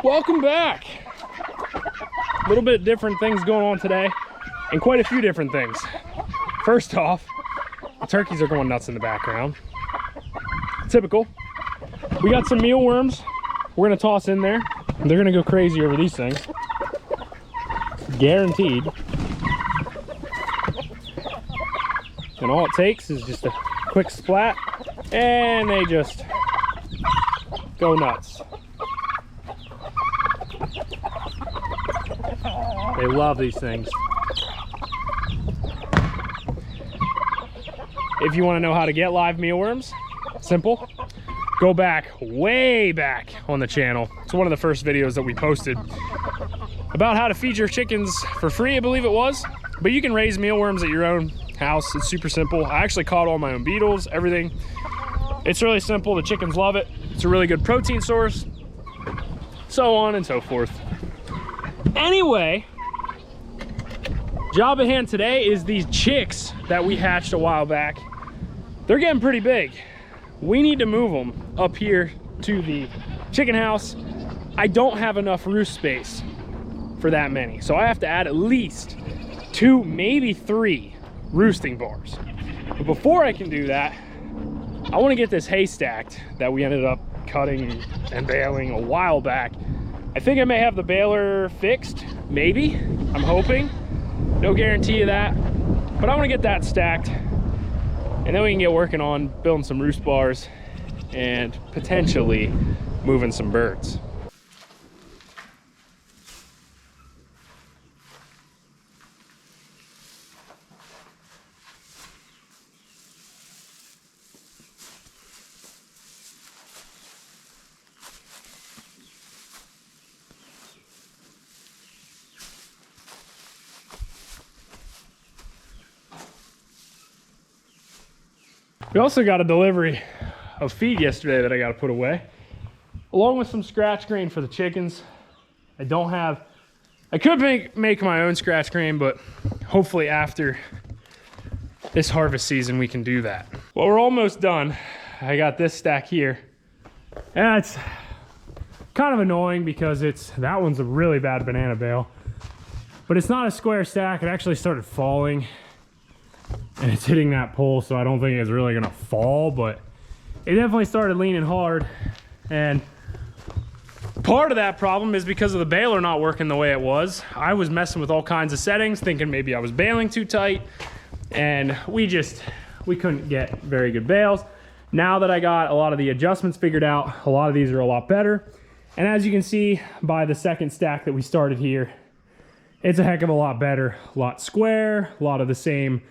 Welcome back. A little bit different things going on today, and quite a few different things. First off, the turkeys are going nuts in the background. Typical. We got some mealworms we're gonna toss in there. They're gonna go crazy over these things. Guaranteed. And all it takes is just a quick splat, and they just go nuts. They love these things. If you want to know how to get live mealworms, simple. Go back, way back on the channel. It's one of the first videos that we posted about how to feed your chickens for free, I believe it was. But you can raise mealworms at your own house. It's super simple. I actually caught all my own beetles, everything. It's really simple. The chickens love it. It's a really good protein source, so on and so forth. Anyway, job at hand today is these chicks that we hatched a while back. They're getting pretty big. We need to move them up here to the chicken house. I don't have enough roost space for that many, so I have to add at least 2, maybe 3 roosting bars. But before I can do that, I want to get this hay stacked that we ended up cutting and baling a while back. I think I may have the baler fixed, maybe. I'm hoping. No guarantee of that, but I want to get that stacked, and then we can get working on building some roost bars and potentially moving some birds. We also got a delivery of feed yesterday that I got to put away, along with some scratch grain for the chickens. I could make my own scratch grain, but hopefully after this harvest season we can do that. Well, we're almost done. I got this stack here, and it's kind of annoying because that one's a really bad banana bale, but it's not a square stack. It actually started falling, and it's hitting that pole, so I don't think it's really gonna fall, but it definitely started leaning hard. And part of that problem is because of the baler not working the way it was. I was messing with all kinds of settings, thinking maybe I was baling too tight, and we couldn't get very good bales. Now that I got a lot of the adjustments figured out, a lot of these are a lot better. And as you can see by the second stack that we started here, it's a heck of a lot better, a lot square, a lot of the same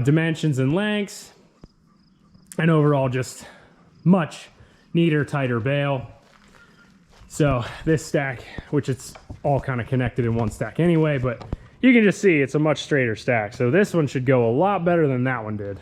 dimensions and lengths, and overall just much neater, tighter bale. So this stack, which it's all kind of connected in one stack anyway, but you can just see it's a much straighter stack. So this one should go a lot better than that one did.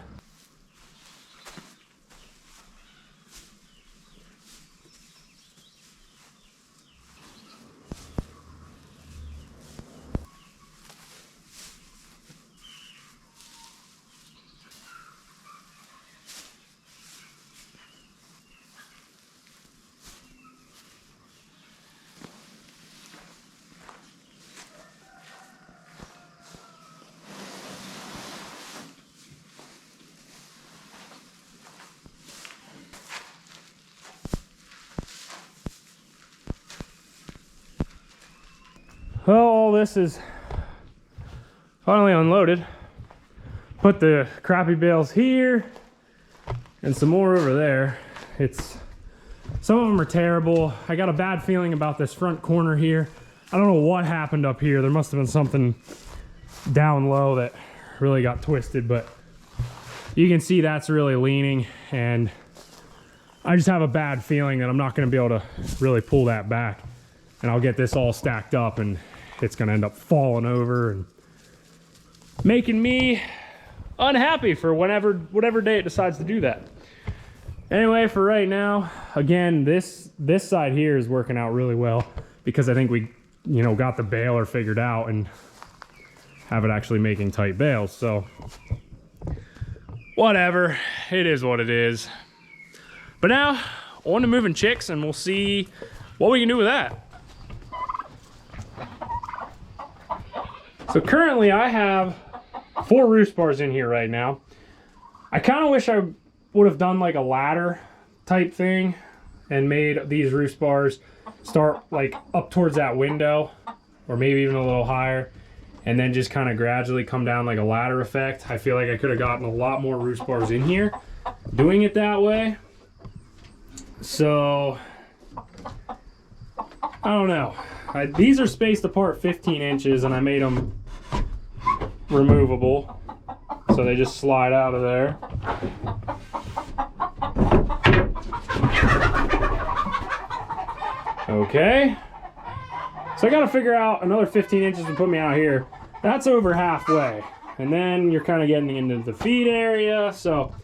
Well, all this is finally unloaded. Put the crappy bales here and some more over there. Some of them are terrible. I got a bad feeling about this front corner here. I don't know what happened up here. There must have been something down low that really got twisted, but you can see that's really leaning, and I just have a bad feeling that I'm not going to be able to really pull that back, and I'll get this all stacked up and it's going to end up falling over and making me unhappy for whatever day it decides to do that. Anyway, for right now, again, this side here is working out really well because I think we, got the baler figured out and have it actually making tight bales. So whatever, it is what it is. But now on to moving chicks, and we'll see what we can do with that. So currently I have 4 roost bars in here right now. I kind of wish I would have done like a ladder type thing and made these roost bars start like up towards that window, or maybe even a little higher, and then just kind of gradually come down like a ladder effect. I feel like I could have gotten a lot more roost bars in here doing it that way. So I don't know. These are spaced apart 15 inches and I made them removable, so they just slide out of there. Okay, so I gotta figure out another 15 inches to put me out here. That's over halfway, and then you're kind of getting into the feet area, so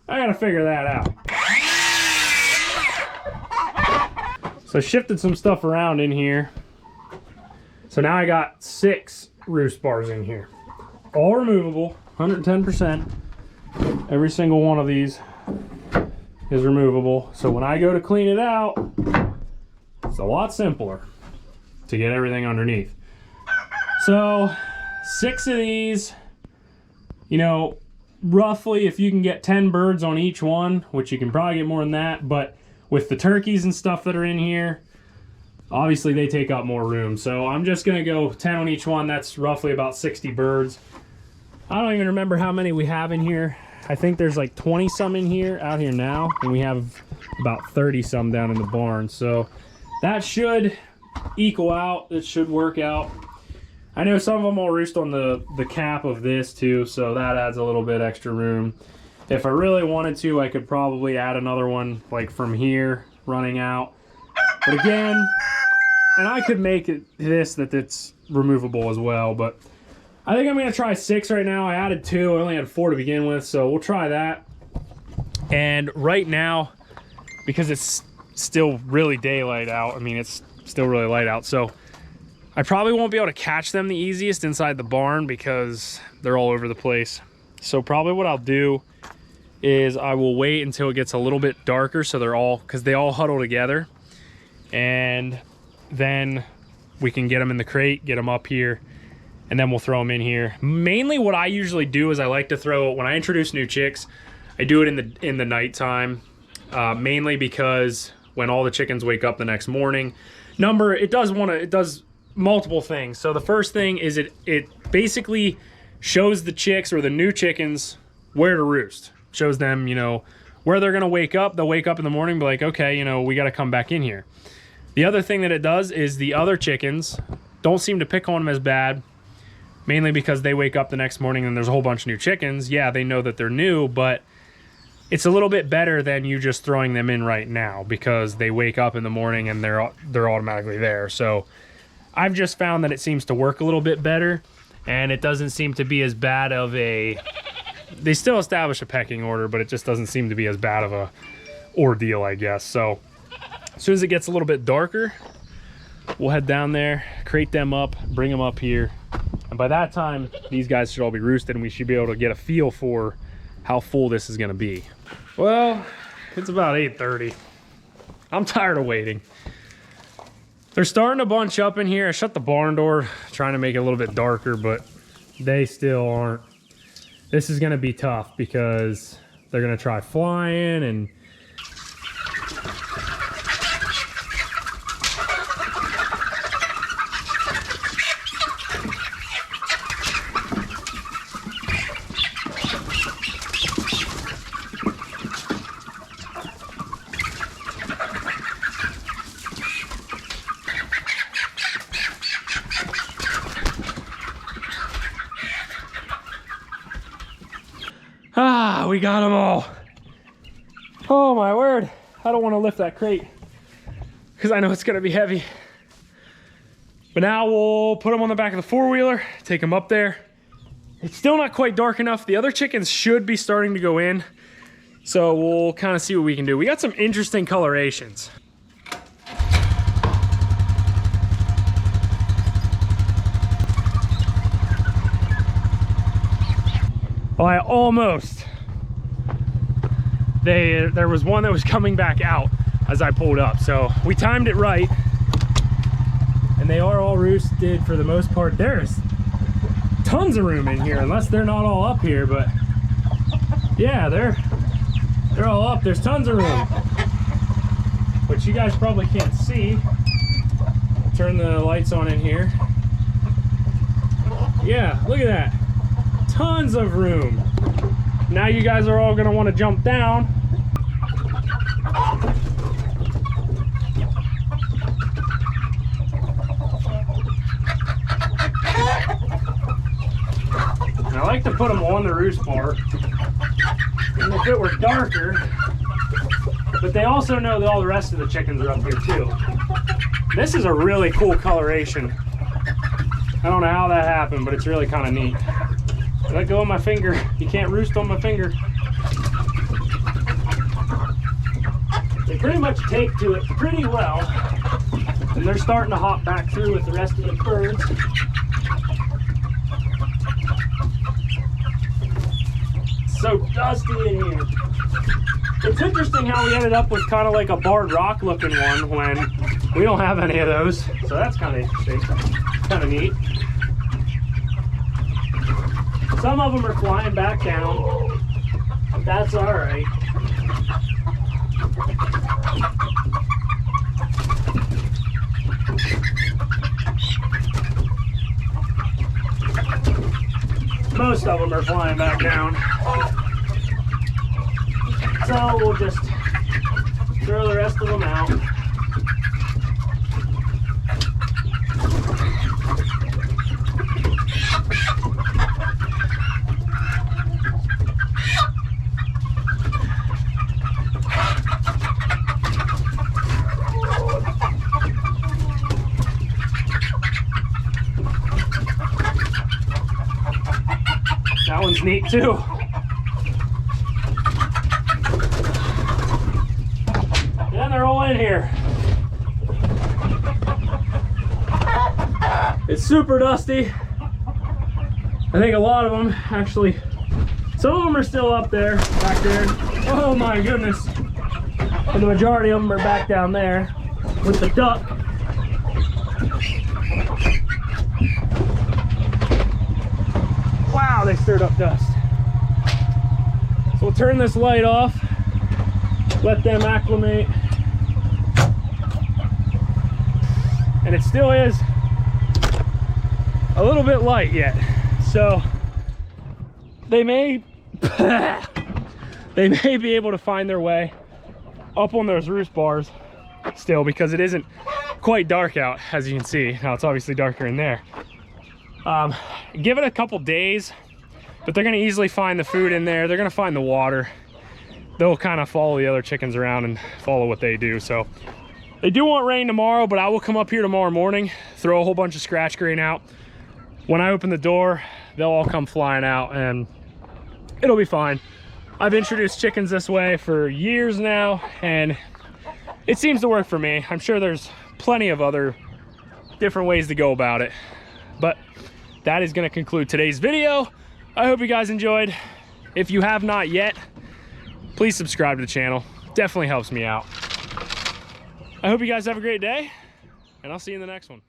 I gotta figure that out. So I shifted some stuff around in here. So now I got 6 roost bars in here. All removable, 110%. Every single one of these is removable. So when I go to clean it out, it's a lot simpler to get everything underneath. So 6 of these, you know, roughly if you can get 10 birds on each one, which you can probably get more than that, but with the turkeys and stuff that are in here, obviously they take up more room. So I'm just gonna go 10 on each one. That's roughly about 60 birds. I don't even remember how many we have in here. I think there's like 20 some in here, out here now, and we have about 30 some down in the barn. So that should equal out. It should work out. I know some of them will roost on the cap of this too, so that adds a little bit extra room. If I really wanted to, I could probably add another one like from here running out. But again, and I could make it that's removable as well, but I think I'm gonna try 6 right now. I added 2, I only had 4 to begin with, so we'll try that. And right now, because it's still really daylight out, I mean, it's still really light out, so I probably won't be able to catch them the easiest inside the barn because they're all over the place. So probably what I'll do is I will wait until it gets a little bit darker, so because they all huddle together, and then we can get them in the crate, get them up here, and then we'll throw them in here. Mainly what I usually do is I like to throw, when I introduce new chicks, I do it in the nighttime, mainly because when all the chickens wake up the next morning, it does multiple things. So the first thing is it basically shows the chicks or the new chickens where to roost. Shows them, you know, where they're gonna wake up. They'll wake up in the morning and be like, okay, you know, we gotta come back in here. The other thing that it does is the other chickens don't seem to pick on them as bad, mainly because they wake up the next morning and there's a whole bunch of new chickens. Yeah, they know that they're new, but it's a little bit better than you just throwing them in right now because they wake up in the morning and they're automatically there. So I've just found that it seems to work a little bit better, and it doesn't seem to be as bad of a... They still establish a pecking order, but it just doesn't seem to be as bad of a ordeal, I guess. So as soon as it gets a little bit darker, we'll head down there, crate them up, bring them up here. And by that time, these guys should all be roosted and we should be able to get a feel for how full this is gonna be. Well, it's about 8:30. I'm tired of waiting. They're starting to bunch up in here. I shut the barn door, trying to make it a little bit darker, but they still aren't. This is gonna be tough because they're gonna try flying and we got them all. Oh my word. I don't want to lift that crate because I know it's going to be heavy. But now we'll put them on the back of the four-wheeler, take them up there. It's still not quite dark enough. The other chickens should be starting to go in. So we'll kind of see what we can do. We got some interesting colorations. Well, I almost... There was one that was coming back out as I pulled up. So we timed it right. And they are all roosted for the most part. There's tons of room in here, unless they're not all up here, but yeah, they're all up. There's tons of room, which you guys probably can't see. Turn the lights on in here. Yeah, look at that. Tons of room. Now you guys are all gonna want to jump down. And I like to put them on the roost bar, and if it were darker, but they also know that all the rest of the chickens are up here too. This is a really cool coloration. I don't know how that happened, but it's really kind of neat. Let go of my finger. You can't roost on my finger. They pretty much take to it pretty well, and they're starting to hop back through with the rest of the birds. It's so dusty in here. It's interesting how we ended up with kind of like a barred rock looking one when we don't have any of those. So that's kind of interesting, kind of neat. Some of them are flying back down. That's all right. Most of them are flying back down. So we'll just throw the rest of them out. That one's neat too. And they're all in here. It's super dusty. I think a lot of them actually, some of them are still up there, back there. Oh my goodness. And the majority of them are back down there with the duck. Wow, they stirred up dust. So we'll turn this light off, let them acclimate. And it still is a little bit light yet. So they may be able to find their way up on those roost bars still, because it isn't quite dark out, as you can see. Now it's obviously darker in there. Give it a couple days, but they're gonna easily find the food in there. They're gonna find the water. They'll kind of follow the other chickens around and follow what they do. So they do want rain tomorrow, but I will come up here tomorrow morning, throw a whole bunch of scratch grain out. When I open the door, they'll all come flying out and it'll be fine. I've introduced chickens this way for years now, and it seems to work for me. I'm sure there's plenty of other different ways to go about it, but that is going to conclude today's video. I hope you guys enjoyed. If you have not yet, please subscribe to the channel. Definitely helps me out. I hope you guys have a great day, and I'll see you in the next one.